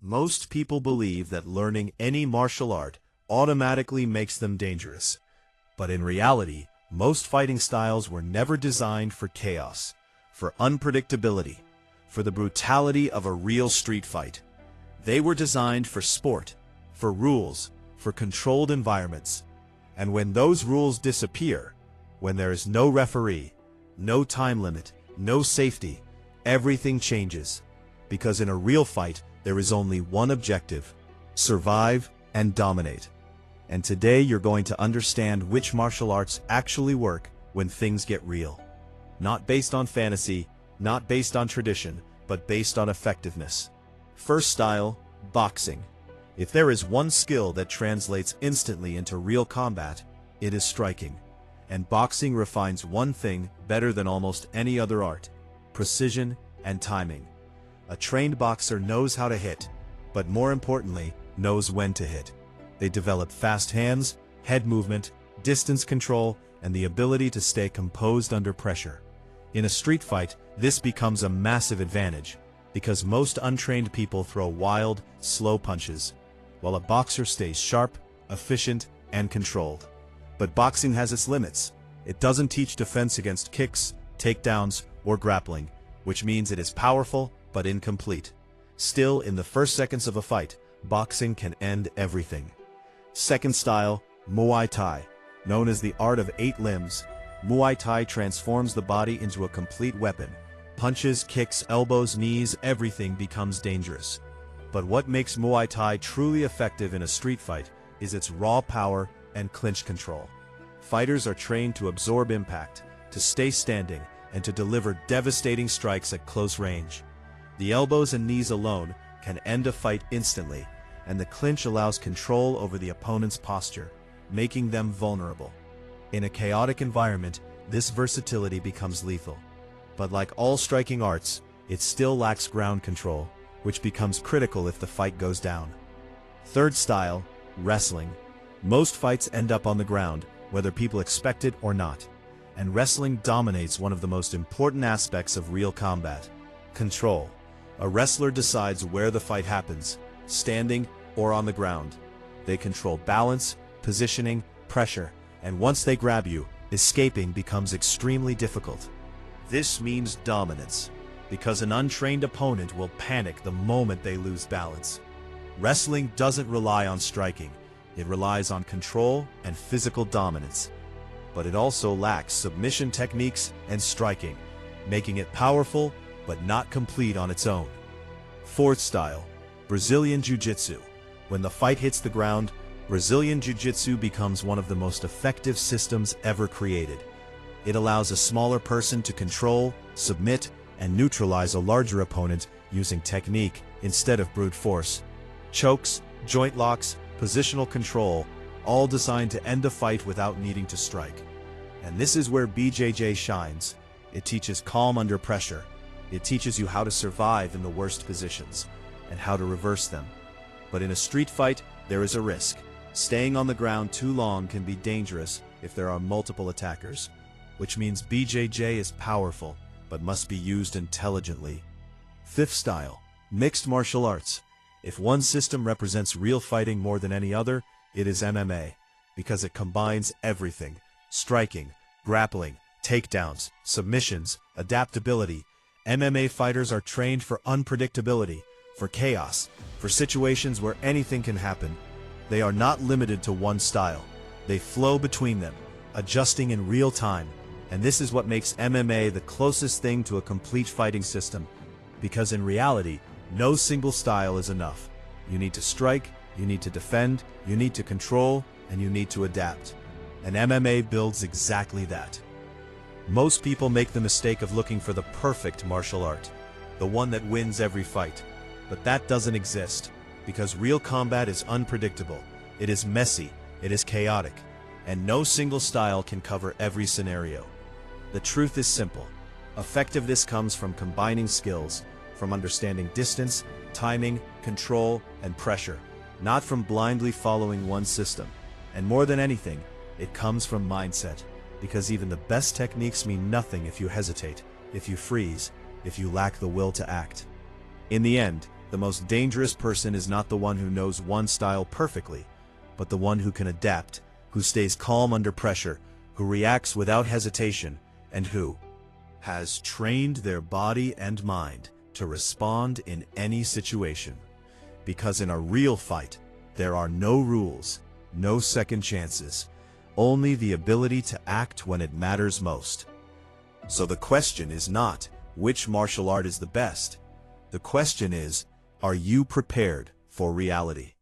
Most people believe that learning any martial art automatically makes them dangerous. But in reality, most fighting styles were never designed for chaos, for unpredictability, for the brutality of a real street fight. They were designed for sport, for rules, for controlled environments. And when those rules disappear, when there is no referee, no time limit, no safety, everything changes. Because in a real fight, there is only one objective: survive and dominate. And today you're going to understand which martial arts actually work when things get real. Not based on fantasy, not based on tradition, but based on effectiveness. First style, boxing. If there is one skill that translates instantly into real combat, it is striking. And boxing refines one thing better than almost any other art: precision and timing. A trained boxer knows how to hit, but more importantly, knows when to hit. They develop fast hands, head movement, distance control, and the ability to stay composed under pressure. In a street fight, this becomes a massive advantage, because most untrained people throw wild, slow punches, while a boxer stays sharp, efficient, and controlled. But boxing has its limits. It doesn't teach defense against kicks, takedowns, or grappling, which means it is powerful but incomplete. Still, in the first seconds of a fight, boxing can end everything. Second style, Muay Thai. Known as the art of 8 limbs, Muay Thai transforms the body into a complete weapon. Punches, kicks, elbows, knees, everything becomes dangerous. But what makes Muay Thai truly effective in a street fight is its raw power and clinch control. Fighters are trained to absorb impact, to stay standing, and to deliver devastating strikes at close range. The elbows and knees alone can end a fight instantly, and the clinch allows control over the opponent's posture, making them vulnerable. In a chaotic environment, this versatility becomes lethal. But like all striking arts, it still lacks ground control, which becomes critical if the fight goes down. Third style, wrestling. Most fights end up on the ground, whether people expect it or not. And wrestling dominates one of the most important aspects of real combat: control. A wrestler decides where the fight happens, standing or on the ground. They control balance, positioning, pressure, and once they grab you, escaping becomes extremely difficult. This means dominance, because an untrained opponent will panic the moment they lose balance. Wrestling doesn't rely on striking, it relies on control and physical dominance. But it also lacks submission techniques and striking, making it powerful but not complete on its own. Fourth style, Brazilian Jiu-Jitsu. When the fight hits the ground, Brazilian Jiu-Jitsu becomes one of the most effective systems ever created. It allows a smaller person to control, submit, and neutralize a larger opponent using technique instead of brute force. Chokes, joint locks, positional control, all designed to end a fight without needing to strike. And this is where BJJ shines. It teaches calm under pressure. It teaches you how to survive in the worst positions, and how to reverse them. But in a street fight, there is a risk. Staying on the ground too long can be dangerous if there are multiple attackers, which means BJJ is powerful, but must be used intelligently. Fifth style, mixed martial arts. If one system represents real fighting more than any other, it is MMA, because it combines everything: striking, grappling, takedowns, submissions, adaptability. MMA fighters are trained for unpredictability, for chaos, for situations where anything can happen. They are not limited to one style. They flow between them, adjusting in real time. And this is what makes MMA the closest thing to a complete fighting system. Because in reality, no single style is enough. You need to strike, you need to defend, you need to control, and you need to adapt. And MMA builds exactly that. Most people make the mistake of looking for the perfect martial art, the one that wins every fight. But that doesn't exist, because real combat is unpredictable, it is messy, it is chaotic, and no single style can cover every scenario. The truth is simple. Effectiveness comes from combining skills, from understanding distance, timing, control, and pressure, not from blindly following one system. And more than anything, it comes from mindset. Because even the best techniques mean nothing if you hesitate, if you freeze, if you lack the will to act. In the end, The most dangerous person is not the one who knows one style perfectly, but the one who can adapt, who stays calm under pressure, who reacts without hesitation, and who has trained their body and mind to respond in any situation. Because in a real fight, there are no rules, no second chances, only the ability to act when it matters most. So the question is not which martial art is the best. The question is, are you prepared for reality?